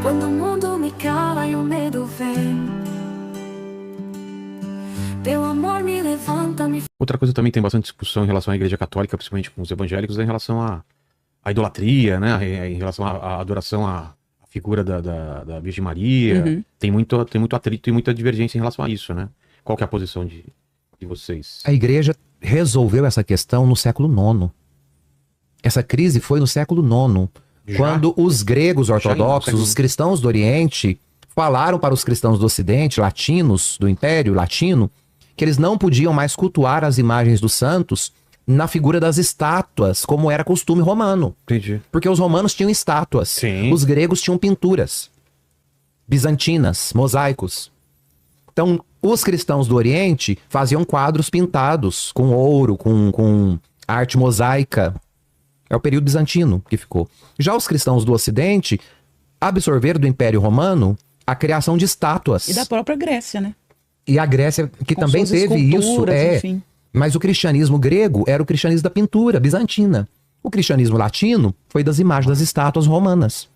Quando o mundo me cala e o medo vem, teu amor me levanta, me... Outra coisa também tem bastante discussão em relação à Igreja Católica, principalmente com os evangélicos, é em relação à idolatria, né? Em relação à adoração à figura da Virgem Maria. Uhum. Tem muito atrito e muita divergência em relação a isso, né? Qual que é a posição de vocês? A igreja resolveu essa questão no século IX. Essa crise foi no século IX, Já? quando os gregos ortodoxos, século os cristãos do Oriente, falaram para os cristãos do Ocidente, latinos, do Império Latino, que eles não podiam mais cultuar as imagens dos santos na figura das estátuas, como era costume romano. Entendi. Porque os romanos tinham estátuas, Sim. os gregos tinham pinturas bizantinas, mosaicos. Então, os cristãos do Oriente faziam quadros pintados com ouro, com arte mosaica. É o período bizantino que ficou. Já os cristãos do Ocidente absorveram do Império Romano a criação de estátuas. E da própria Grécia, né? E a Grécia, que Com também suas teve isso, esculturas, enfim. Mas o cristianismo grego era o cristianismo da pintura bizantina. O cristianismo latino foi das imagens das estátuas romanas,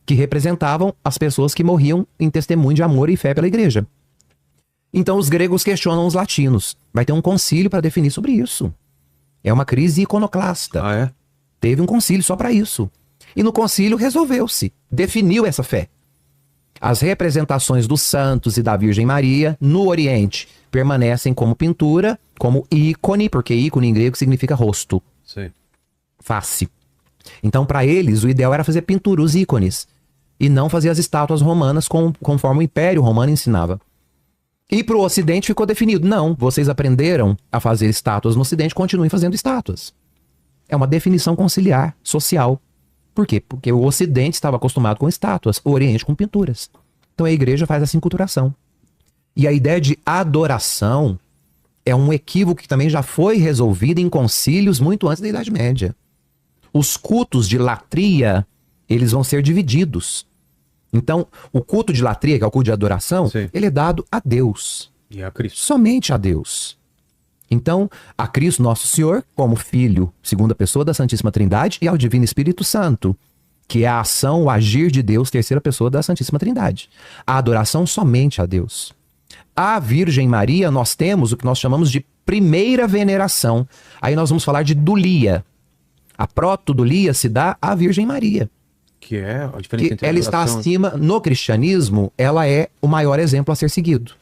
que representavam as pessoas que morriam em testemunho de amor e fé pela igreja. Então os gregos questionam os latinos. Vai ter um concílio para definir sobre isso. É uma crise iconoclasta. Ah, é? Teve um concílio só para isso. E no concílio resolveu-se, definiu essa fé. As representações dos santos e da Virgem Maria no Oriente permanecem como pintura, como ícone, porque ícone em grego significa rosto, Sei. face. Então, para eles, o ideal era fazer pintura, os ícones, e não fazer as estátuas romanas conforme o Império Romano ensinava. E para o Ocidente ficou definido, não, vocês aprenderam a fazer estátuas no Ocidente, continuem fazendo estátuas. É uma definição conciliar, social. Por quê? Porque o Ocidente estava acostumado com estátuas, o Oriente com pinturas. Então a igreja faz essa enculturação. E a ideia de adoração é um equívoco que também já foi resolvido em concílios muito antes da Idade Média. Os cultos de latria, eles vão ser divididos. Então, o culto de latria, que é o culto de adoração, Sim. ele é dado a Deus. E a Cristo. Somente a Deus. Então, a Cristo Nosso Senhor, como Filho, segunda pessoa da Santíssima Trindade, e ao Divino Espírito Santo, que é a ação, o agir de Deus, terceira pessoa da Santíssima Trindade. A adoração somente a Deus. A Virgem Maria, nós temos o que nós chamamos de primeira veneração. Aí nós vamos falar de dulia. A proto-dulia se dá à Virgem Maria. Que é a diferença Que entre a ela está adoração... acima, no cristianismo, ela é o maior exemplo a ser seguido.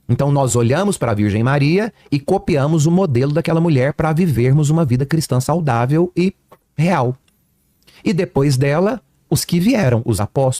Então nós olhamos para a Virgem Maria e copiamos o modelo daquela mulher para vivermos uma vida cristã saudável e real. E depois dela, os que vieram, os apóstolos.